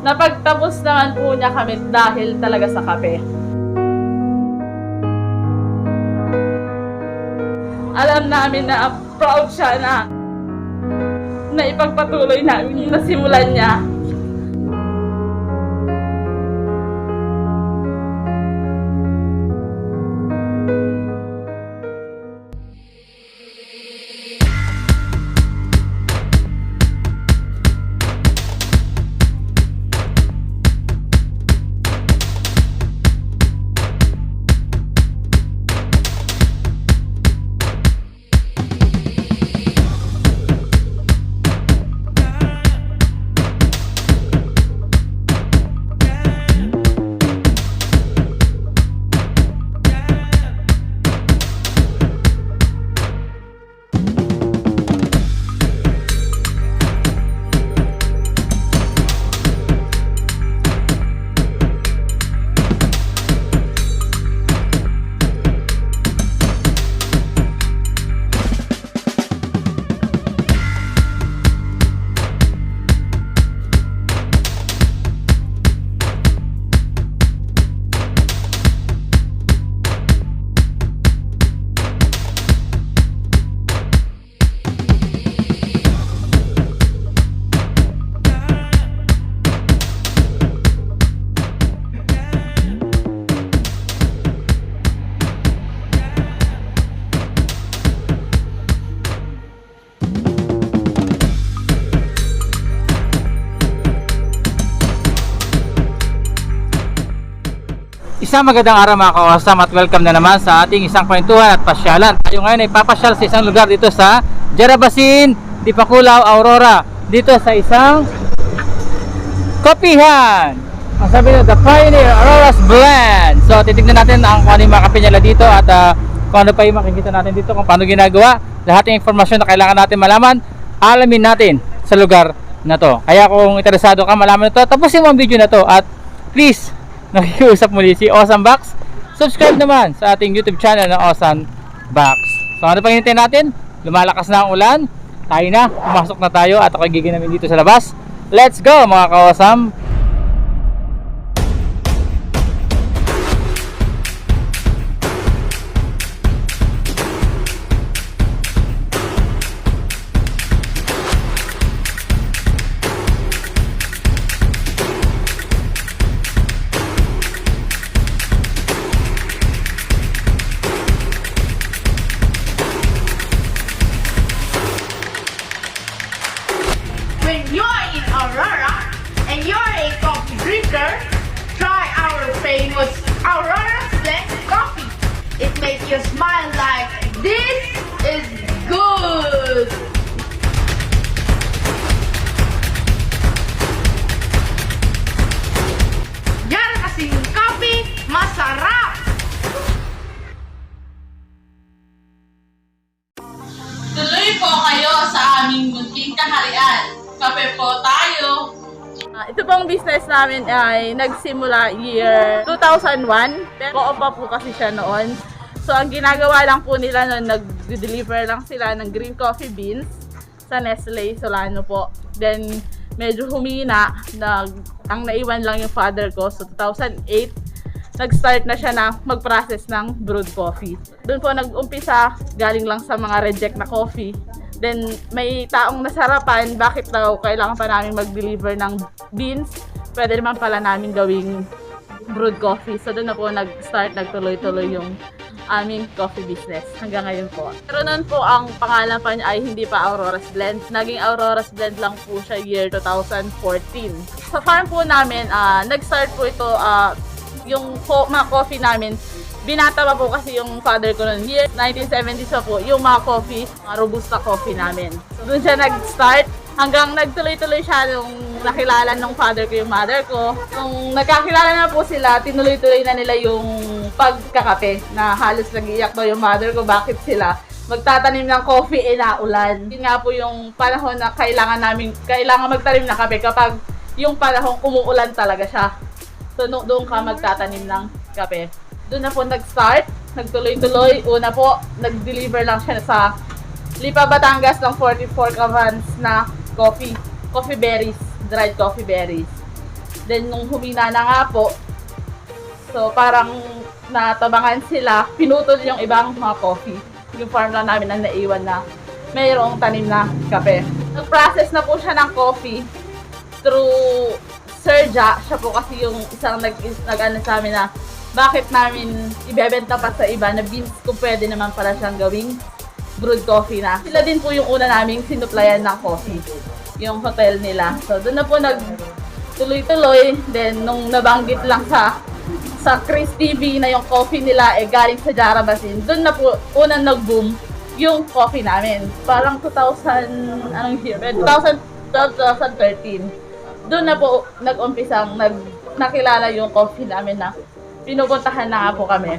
Napagtapos naman po niya kami dahil talaga sa kape. Alam namin na proud siya na ipagpatuloy namin yung nasimulan niya. Isang magandang araw mga ka-AWESAM at welcome na naman sa ating isang kwentuhan at pasyalan. Tayo ngayon ay papasyal sa isang lugar dito sa Diarabasin, Dipaculao, Aurora. Dito sa isang kopihan. Ang sabi nyo, The Pioneer Aurora's Blend. So titignan natin kung ano yung mga kape nila dito at kung ano pa yung makikita natin dito, kung paano ginagawa. Lahat ng informasyon na kailangan natin malaman, alamin natin sa lugar na to. Kaya kung interesado ka malaman ito, tapusin mo ang video na to at please, nakikiusap muli si Awesome Box. Subscribe naman sa ating YouTube channel ng Awesome Box. So ano pang hinintay natin? Lumalakas na ang ulan. Tayo na, pumasok na tayo at ako giginamin dito sa labas. Let's go mga ka-Awesome. When you're in Aurora and you're a coffee drinker, try our famous Aurora Blend coffee. It makes you smile like this is good. Diarabasin coffee, masarap. Tuloy po kayo sa aming munting kaharian. Kape po tayo. Ito pong business namin ay nagsimula year 2001. Pero pa po kasi siya noon. So ang ginagawa lang po nila noon, nag-deliver lang sila ng green coffee beans sa Nestle Solano po. Then medyo humina, ang naiwan lang yung father ko. So 2008, nag-start na siya na mag-process ng brewed coffee. Doon po nag-umpisa, galing lang sa mga reject na coffee. Then may taong nasarapan, bakit daw kailangan pa namin mag-deliver ng beans? Pwede naman pala namin gawing brewed coffee. So doon na po nag-start, nagtuloy-tuloy yung aming coffee business hanggang ngayon po. Pero noon po ang pangalan pa niya ay hindi pa Aurora's Blend. Naging Aurora's Blend lang po siya year 2014. Sa farm po namin, nag-start po ito, yung mga coffee namin, binata pa po kasi yung father ko noon. Year 1970s pa po yung mga coffee, mga Robusta coffee namin. So doon siya nag-start hanggang nagtuloy-tuloy siya nung nakilala ng father ko yung mother ko. Nung nagkakilala na po sila, tinuloy-tuloy na nila yung pagkakape na halos nag-iiyak daw yung mother ko bakit sila magtatanim ng coffee naulan. Yun nga po yung panahon na kailangan magtanim ng kape kapag yung panahon umuulan talaga siya. So doon ka magtatanim ng kape. Doon na po nag-start, nagtuloy-tuloy. Una po, nag-deliver lang siya sa Lipa, Batangas ng 44 cans na coffee berries, dried coffee berries. Then nung humina na nga po, so parang natabangan sila, pinutol yung ibang mga coffee. Yung farm lang namin ang naiwan na mayroong tanim na kape. Nag-process na po siya ng coffee through Serja. Siya po kasi yung isang nag-ano sa amin na bakit namin ibebenta pa sa iba na beans kung pwede naman pala siyang gawing brewed coffee na. Sila din po yung una naming sinuplayan ng coffee, yung hotel nila. So doon na po nagtuloy-tuloy. Then nung nabanggit lang sa Chris TV na yung coffee nila galing sa Diarabasin, doon na po unang nag-boom yung coffee namin. Parang 2013. Doon na po nag-umpisang nakilala yung coffee namin na pinupuntahan na nga po kami.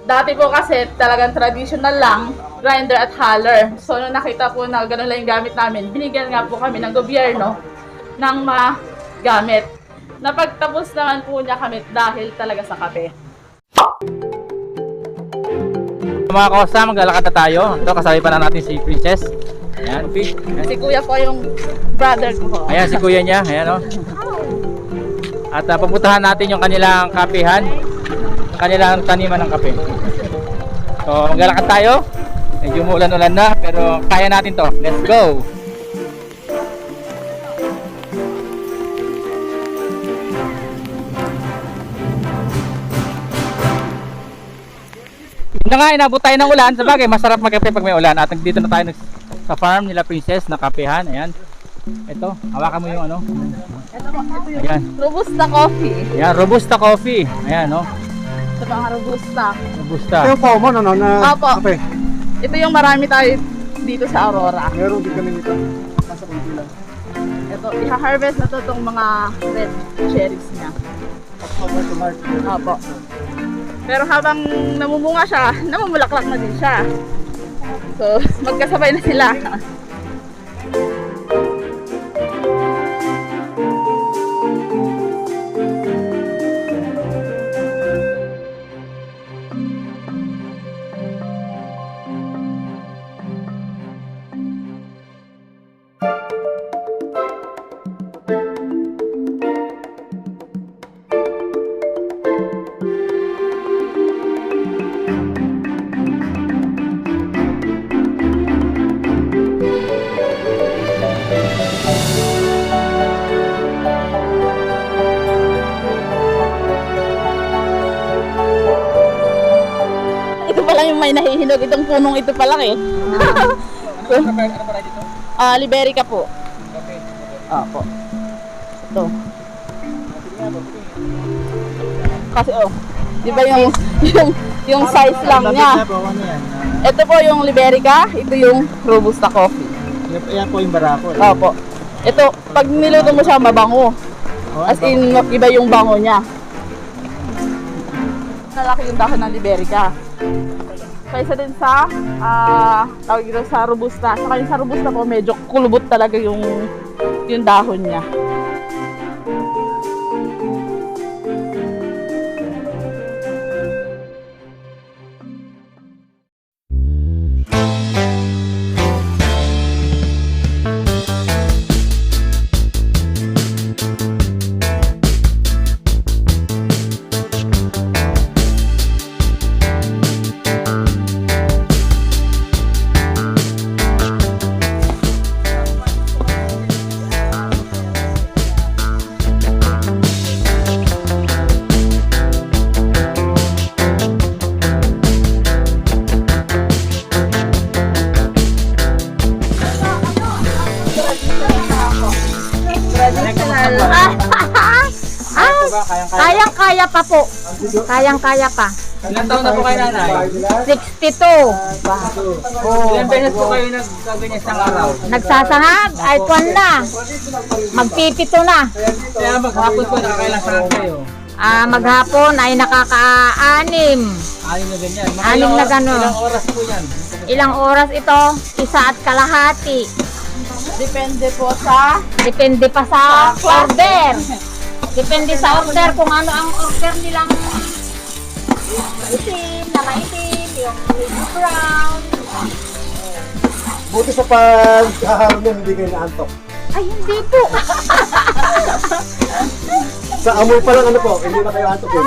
Dati po kasi talagang traditional lang, grinder at haller. So nung nakita po na gano'n lang yung gamit namin, binigyan nga po kami ng gobyerno ng mga gamit. Napagtapos naman po niya kami dahil talaga sa kape. Mga ka-AWESAM, maglalakad na tayo. Ito, kasabay pa na natin si Princess. Ayan, Si kuya po yung brother ko po. ayan si kuya niya. Ayan, oh. At papuntahan natin yung kanilang kapehan, yung kanilang taniman ng kape. So, maglalakad tayo. Medyo umulan-ulan na, pero kaya natin to. Let's go! Yun na nga, inabot tayo ng ulan. Sabagay, masarap magkape pag may ulan. At dito na tayo sa farm nila Princess na kapehan. Ayan. Ito, hawakan mo yung ano. Ito po, ito yung Ayan. Robusta coffee. Ayan, Robusta coffee. Ayan, no. Ito mga Robusta. Robusta. Ito yung common ano na Opo. kape. Ito yung marami tayo dito sa Aurora. Meron din kami nito. Nasa konti lang. Ito, iha-harvest na to itong mga red cherries niya. Opo. Pero habang namumunga siya, namumulaklak na din siya. So, magkasabay na sila. Ito pala yung may nahihinog. Itong punong ito pala eh. Ano para dito? Liberica po. Opo. Ito. Kasi di ba yung size lang niya. Ito po yung Liberica, ito yung Robusta coffee. Yan po yung Barako. Opo. Ito, pag niluto mo siya, mabango. As in, iba yung bango niya. Nalaki yung dahon ng Liberica. Kaysa din sa, tawag dito sa Robusta. Saka yung sa Robusta po, medyo kulubot talaga yung dahon niya. Kayang-kaya pa po. Kayang-kaya pa. Ilang taon na po kayo, nanay? 62. Ilang beses po kayo nagkaganyan sa araw? Nagsasangag. Ay, kwan na. Magpipito na. Kaya maghapon po nakakailang saan kayo? Maghapon ay nakaka-anim. Anim na ganyan. Mga Anim na gano'n. Ilang oras po yan? Ilang oras ito? 1.5. Depende po sa Depende pa sa order. Depende sa order kung ano ang order nilang itim, na maitim, yung medium brown. Buti sa paghaharap nun, hindi kayo naantok. Ay, hindi po. Sa amoy pa lang ano po, hindi na kayo antokin.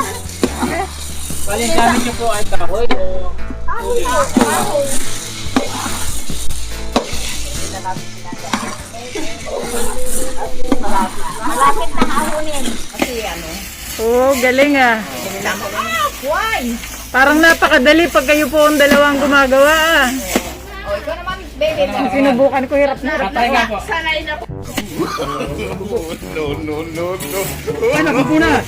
Bali, ang gamit nyo po ay kahoy o Malapit na hahunin. Kasi ano. Oo, galing ah. Why? Parang napakadali pag kayo po ang dalawang gumagawa ah. O, ikaw naman, baby. Sinubukan ko, hirap na hirap patay nga po. Sanay na po. Ay, naku na!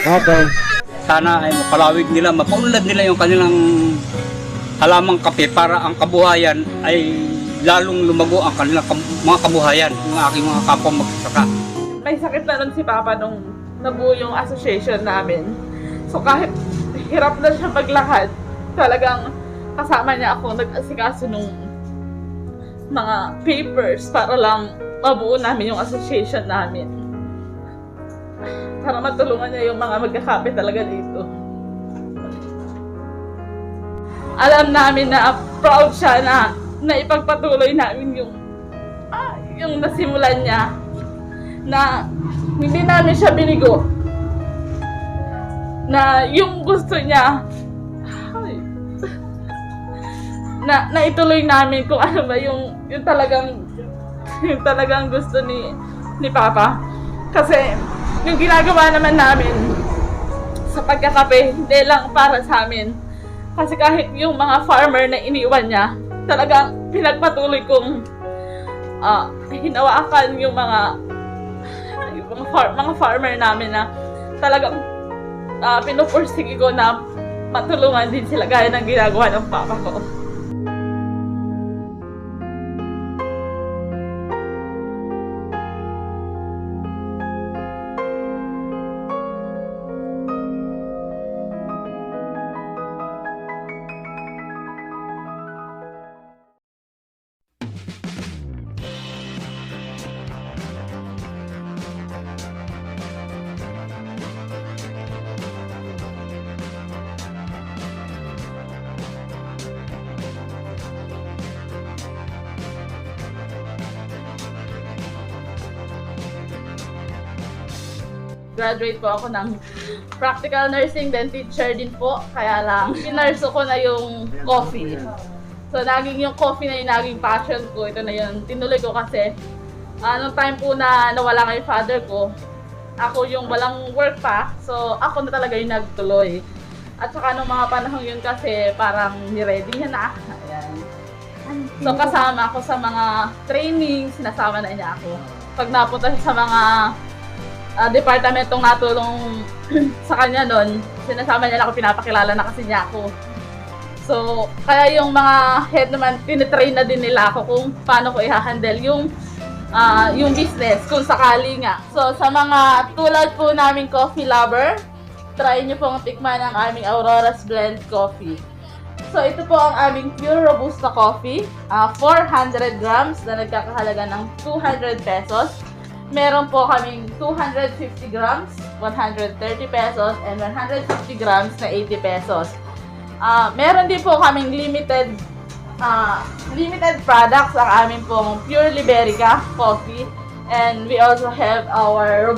Okay. Sana ay mapalawig nila, mapaunlad nila yung kanilang halamang kape para ang kabuhayan ay lalong lumago ang kanilang mga kabuhayan, yung aking mga kapwa magsasaka. May sakit na nun si Papa nung nabuo yung association namin. So kahit hirap na siya maglakad, talagang kasama niya ako nag-asikaso nung mga papers para lang mabuo namin yung association namin. Para matulungan niya yung mga magkakape talaga dito. Alam namin na proud siya na ipagpatuloy namin yung nasimulan niya, na hindi namin siya binigo, na yung gusto niya na ituloy namin kung ano ba yung talagang gusto ni Papa. Kasi yung ginagawa naman namin sa pagkakape, hindi lang para sa amin. Kasi kahit yung mga farmer na iniwan niya, talagang pinagpatuloy kong hinawakan yung mga farmer namin na talagang pinupursige ko na matulungan din sila gaya ng ginagawa ng Papa ko. Graduate po ako ng practical nursing, then teacher din po. Kaya lang, pinarso ko na yung coffee. So, naging yung coffee na yung naging passion ko. Ito na yun. Tinuloy ko kasi, nung time po na nawala nga yung father ko, ako yung walang work pa. So, ako na talaga yung nagtuloy. At saka nung mga panahon yun kasi, parang niready niya na. Ayan. So, kasama ako sa mga trainings, sinasama na niya ako. Pag napunta siya sa mga departamentong natulong sa kanya nun, sinasama niya na ako, pinapakilala na kasi niya ako. So, kaya yung mga head naman, tinitrain na din nila ako kung paano ko i-handle yung business, kung sakali nga. So, sa mga tulad po namin coffee lover, try nyo pong tikman ang aming Aurora's Blend Coffee. So, ito po ang aming pure Robusta coffee, 400 grams na nagkakahalaga ng 200 pesos. Meron po kaming 250 grams, 130 pesos, and 150 grams na 80 pesos. Meron din po kaming limited products, ang aming pong pure Liberica coffee. And we also have our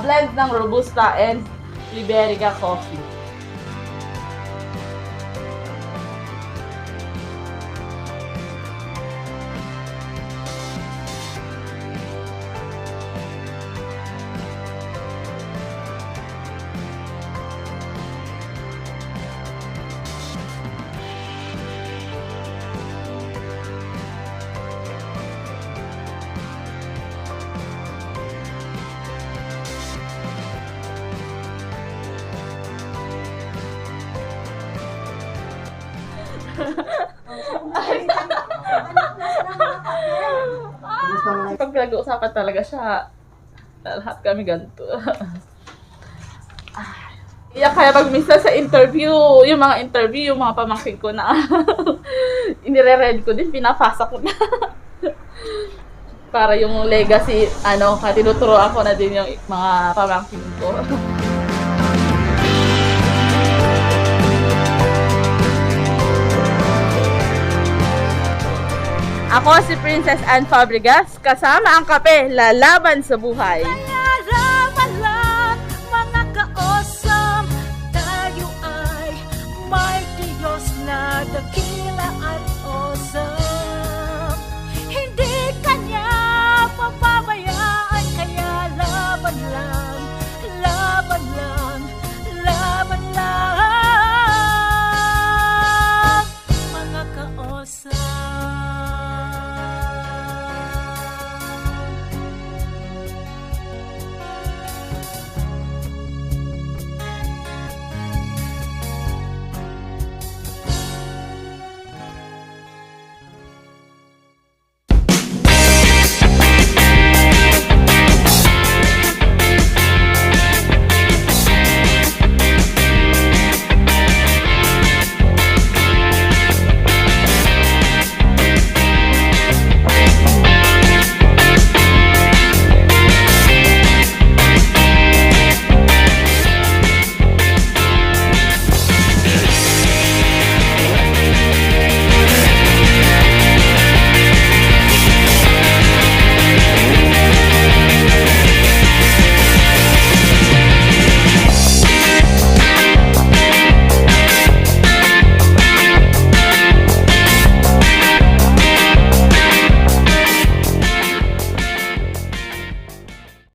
blend ng Robusta and Liberica coffee. Pag pinag-uusapan talaga siya, lahat kami ganito. Kaya pag minsan sa interview, yung mga pamangkin ko na inire-read ko din, pinapasa ko na. Para yung legacy, tinuturo ako na din yung mga pamangkin ko. Ako si Princess Ann Fabrigas, kasama ang kape, lalaban sa buhay.